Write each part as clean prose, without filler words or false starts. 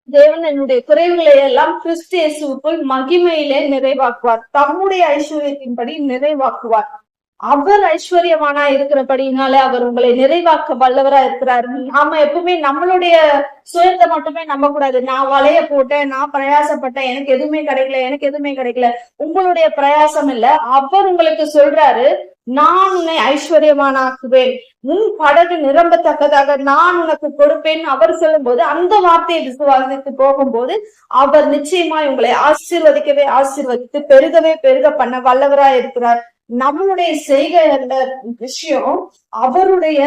தேவன் என்னுடைய குறைவுகளை எல்லாம் கிறிஸ்து இயேசுவுக்குள் மகிமையிலே நிறைவாக்குவார். தம்முடைய ஐஸ்வர்யத்தின்படி நிறைவாக்குவார். அவர் ஐஸ்வர்யமானா இருக்கிறபடினால அவர் உங்களை நிறைவாக்க வல்லவரா இருக்கிறார். நாம எப்பவுமே நம்மளுடைய சுயத்தை மட்டுமே நம்ப கூடாது. நான் வளைய போட்டேன், நான் பிரயாசப்பட்டேன், எனக்கு எதுவுமே கிடைக்கல. உங்களுடைய பிரயாசம் இல்ல, அவர் உங்களுக்கு சொல்றாரு, நான் உன்னை ஐஸ்வர்யமானாக்குவேன், உன் படகு நிரம்பத்தக்கதாக நான் உனக்கு கொடுப்பேன். அவர் சொல்லும் போது அந்த வார்த்தையை விசுவாசித்து போகும்போது அவர் நிச்சயமாய் உங்களை ஆசீர்வதித்து பெருக பண்ண வல்லவரா இருக்கிறார். நம்மளுடைய செய்கை அந்த விஷயம், அவருடைய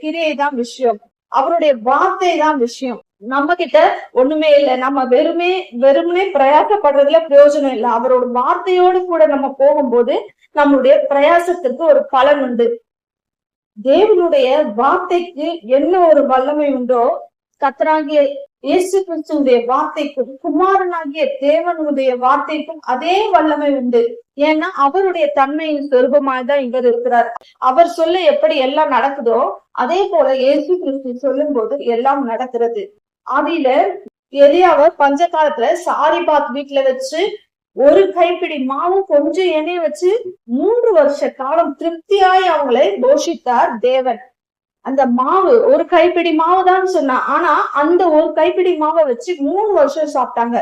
கிரியை தான் விஷயம், அவருடைய வார்த்தை தான் விஷயம். நம்ம கிட்ட ஒண்ணுமே இல்லை, நம்ம வெறுமனே பிரயாசப்படுறதுல பிரயோஜனம் இல்லை. அவரோட வார்த்தையோடு கூட நம்ம போகும்போது நம்மளுடைய பிரயாசத்துக்கு ஒரு பலன் உண்டு. தேவனுடைய வார்த்தைக்கு என்ன ஒரு வல்லமை உண்டோ, கர்த்தராகிய இயேசு கிறிஸ்துடைய வார்த்தைக்கும் குமாரனாகிய தேவனுடைய வார்த்தைக்கும் அதே வல்லமை உண்டு. ஏன்னா அவருடைய தன்மையின் சொரூபமாய்தான் இவர் இருக்கிறார். அவர் சொல்ல எப்படி எல்லாம் நடக்குதோ அதே போல இயேசு கிறிஸ்து சொல்லும் போது எல்லாம் நடக்கிறது. ஆதியில எலியாவை பஞ்ச காலத்துல சாரிபாத் வீட்டுல வச்சு ஒரு கைப்பிடி மாவும் கொஞ்சம் எண்ணெய் வச்சு 3 வருஷ காலம் திருப்தியாய் அவங்களை போஷித்தார் தேவன். அந்த மாவு ஒரு கைப்பிடி மாவு தான் சொன்னா, ஆனா அந்த ஒரு கைப்பிடி மாவை வச்சு 3 வருஷம் சாப்பிட்டாங்க.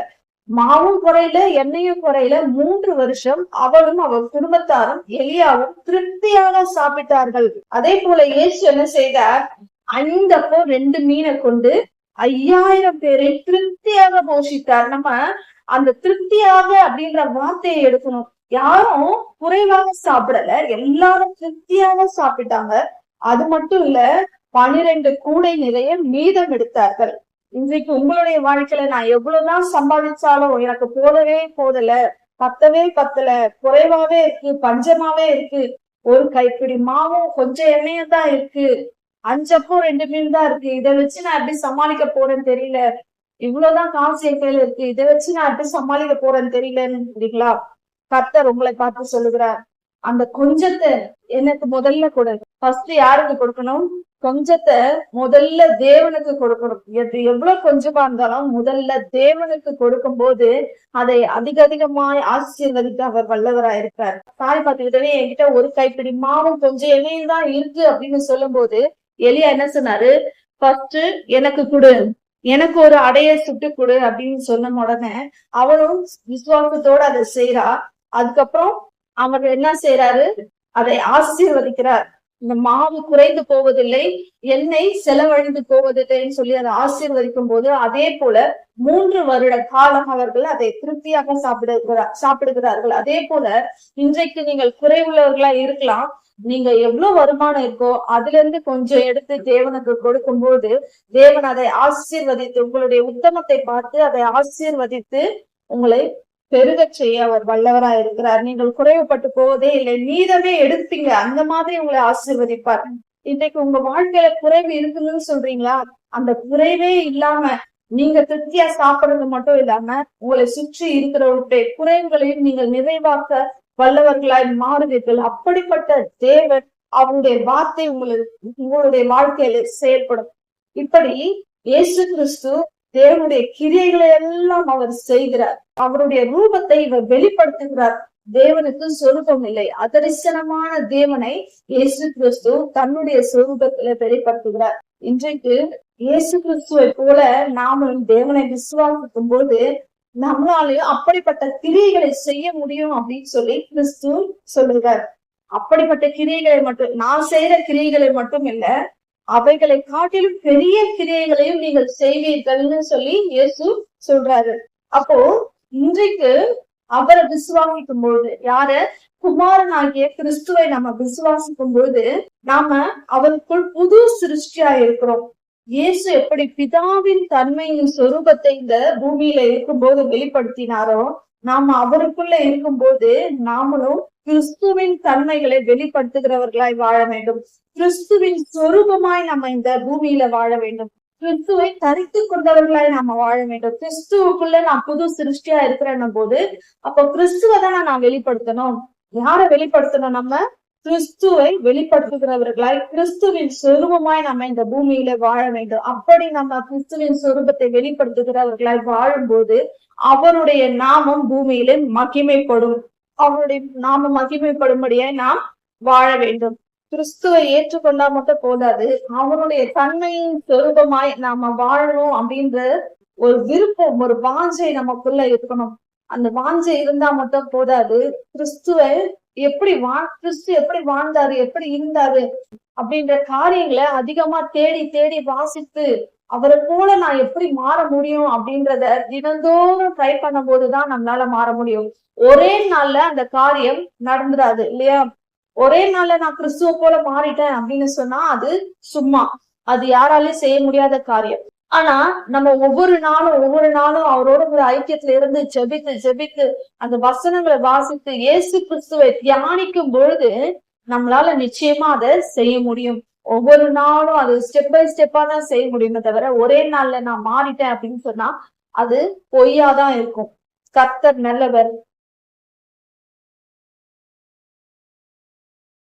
மாவும் குறையில, எண்ணெயும் குறையில. 3 வருஷம் அவரும் அவர் குடும்பத்தாரும் எலியாவும் திருப்தியாக சாப்பிட்டார்கள். அதே போல இயேசு என்ன செய்தார்? 2 மீனை கொண்டு 5000 பேரை திருப்தியாக போஷித்தார். நம்ம அந்த திருப்தியாக அப்படின்ற வார்த்தையை எடுக்கணும். யாரும் குறைவாக சாப்பிடல, எல்லாரும் திருப்தியாக சாப்பிட்டாங்க. அது மட்டும் இல்ல, 12 கூடை நிறைய மீதம் எடுத்தார்கள். இன்றைக்கு உங்களுடைய வாழ்க்கையில நான் எவ்வளவுதான் சம்பாதிச்சாலும் எனக்கு போதல, பத்தல, குறைவாவே இருக்கு, பஞ்சமாவே இருக்கு, ஒரு கைப்பிடி மாவும் கொஞ்சம் எண்ணெயும் தான் இருக்கு, 5 அப்பம் 2 மீன் தான் இருக்கு, இதை வச்சு நான் எப்படி சமாளிக்க போறேன்னு தெரியல, இவ்வளவுதான் காசு என் கையில இருக்கு, இதை வச்சு நான் எப்படி சமாளிக்க போறேன்னு தெரியலன்னு கர்த்தர் உங்களை பார்த்து சொல்லுகிறார், அந்த கொஞ்சத்தை எனக்கு முதல்ல கொடு. ஃபர்ஸ்ட் யாருக்கு கொடுக்கணும்? கொஞ்சத்தை முதல்ல தேவனுக்கு கொடுக்கணும். எவ்வளவு கொஞ்சமா இருந்தாலும் முதல்ல தேவனுக்கு கொடுக்கும் போது அதை அதிகமாய் ஆசீர்வதிக்க அவர் வல்லவராயிருக்கார். தாய் பார்த்துக்கிட்டவே என்கிட்ட ஒரு கைப்பிடி மாவும் கொஞ்சம் எண்ணெயும் தான் இருக்கு அப்படின்னு சொல்லும் போது எலியா என்ன சொன்னாரு? ஃபர்ஸ்ட் எனக்கு கொடு, எனக்கு ஒரு அடைய சுட்டு கொடு அப்படின்னு சொன்ன உடனே அவரும் விசுவாசத்தோட அதை செய்யறா. அதுக்கப்புறம் அவர் என்ன செய்யறாரு? அதை ஆசீர்வதிக்கிறார். இந்த மாவு குறைந்து போவதில்லை, எண்ணெய் செலவழிந்து போவதில்லைன்னு சொல்லி அதை ஆசீர்வதிக்கும் போது அதே போல 3 வருட காலம் அவர்கள் அதை திருப்தியாக சாப்பிடுகிறார்கள். அதே போல இன்றைக்கு நீங்கள் குறைவுள்ளவர்களா இருக்கலாம். நீங்க எவ்வளவு வருமானம் இருக்கோ அதுல இருந்து கொஞ்சம் எடுத்து தேவனுக்கு கொடுக்கும் போது தேவன் அதை ஆசீர்வதித்து, உங்களுடைய உத்தமத்தை பார்த்து அதை ஆசீர்வதித்து உங்களை பெருக செய்ய அவர் வல்லவரா இருக்கிறார். நீங்கள் குறைவுபட்டு போவதே இல்லை, மீதமே எடுப்பீங்க. அந்த மாதிரி உங்களை ஆசீர்வதிப்பார். இன்றைக்கு உங்க வாழ்க்கையில குறைவு இருக்குன்னு சொல்றீங்களா? அந்த குறைவே இல்லாம நீங்க திருப்தியா சாப்பிடுறது மட்டும் இல்லாம உங்களை சுற்றி இருக்கிறவருடைய குறைவுகளையும் நீங்கள் நிறைவாக்க வல்லவர்களாய் மாறுவீர்கள். அப்படிப்பட்ட தேவன், அவருடைய வார்த்தை உங்களுடைய வாழ்க்கையில செயல்படும். இப்படி இயேசு கிறிஸ்து தேவனுடைய கிரியைகளை எல்லாம் அவர் செய்கிறார். அவருடைய ரூபத்தை இவர் வெளிப்படுத்துகிறார். தேவனுக்கு சொரூபம் இல்லை, அதரிசனமான தேவனை இயேசு கிறிஸ்து தன்னுடைய சொரூபத்தில வெளிப்படுத்துகிறார். இன்றைக்கு இயேசு கிறிஸ்துவை போல நாமும் தேவனை விசுவாசிக்கும் போது நம்மளாலையும் அப்படிப்பட்ட கிரியைகளை செய்ய முடியும் அப்படின்னு சொல்லி கிறிஸ்து சொல்லுகிறார். அப்படிப்பட்ட கிரியைகளை மட்டும், நான் செய்யற கிரியைகளை மட்டும் இல்ல, அவைகளை காட்டிலும் பெரிய கிரியைகளையும் நீங்கள் செய்வீர்கள்னு சொல்லி இயேசு சொல்றாரு. அப்போ இன்றைக்கு அவரை விசுவாசிக்கும் பொழுது, யார? குமாரனாகிய கிறிஸ்துவை நம்ம விசுவாசிக்கும் பொழுது நாம அவருக்குள் புது சிருஷ்டியா இருக்கிறோம். இயேசு எப்படி பிதாவின் தன்மையின் சொரூபத்தை இந்த பூமியில இருக்கும்போது வெளிப்படுத்தினாரோ, நாம அவருக்குள்ள இருக்கும்போது நாமளும் கிறிஸ்துவின் தன்மைகளை வெளிப்படுத்துகிறவர்களாய் வாழ வேண்டும். கிறிஸ்துவின் சொரூபமாய் நம்ம இந்த பூமியில வாழ வேண்டும். கிறிஸ்துவை தரித்து கொண்டவர்களாய் நாம வாழ வேண்டும். கிறிஸ்துவுக்குள்ள நான் புது சிருஷ்டியா இருக்கிறேன்னும் போது அப்போ கிறிஸ்துவ தானே நான் வெளிப்படுத்தணும். யார வெளிப்படுத்தணும்? நம்ம கிறிஸ்துவை வெளிப்படுத்துகிறவர்களாய் கிறிஸ்துவின் சொரூபமாய் நம்ம இந்த பூமியில வாழ வேண்டும். அப்படி நம்ம கிறிஸ்துவின் சொரூபத்தை வெளிப்படுத்துகிறவர்களாய் வாழும்போது அவருடைய நாமம் பூமியிலே மகிமைப்படும். அவருடைய நாமம் மகிமைப்படும்படியாய் நாம் வாழ வேண்டும். கிறிஸ்துவை ஏற்றுக்கொண்டா மட்டும் போதாது, அவருடைய தன்மையின் சொரூபமாய் நாம வாழணும் அப்படின்ற ஒரு விருப்பம், ஒரு வாஞ்சை நமக்குள்ள இருக்கணும். அந்த வாஞ்சை இருந்தா மட்டும் போதாது, கிறிஸ்துவை கிறிஸ்து எப்படி வாழ்ந்தாரு, எப்படி இருந்தாரு அப்படின்ற காரியங்களை அதிகமா தேடி தேடி வாசித்து அவரை போல நான் எப்படி மாற முடியும் அப்படின்றத தினந்தோறும் ட்ரை பண்ணும் போதுதான் நம்மளால மாற முடியும். ஒரே நாள்ல அந்த காரியம் நடந்துடாது இல்லையா? ஒரே நாள்ல நான் கிறிஸ்துவ போல மாறிட்டேன் அப்படின்னு சொன்னா அது சும்மா, அது யாராலையும் செய்ய முடியாத காரியம். ஆனா நம்ம ஒவ்வொரு நாளும் அவரோட ஒரு ஐக்கியத்துல இருந்து ஜெபித்து ஜெபித்து அந்த வசனங்களை வாசித்து இயேசு கிறிஸ்துவை தியானிக்கும் பொழுது நம்மளால நிச்சயமா அதை செய்ய முடியும். ஒவ்வொரு நாளும் அது ஸ்டெப் பை ஸ்டெப்பா தான் செய்ய முடியுமே தவிர ஒரே நாள்ல நான் மாறிட்டேன் அப்படின்னு சொன்னா அது பொய்யாதான் இருக்கும். கர்த்தர் நல்லவர்,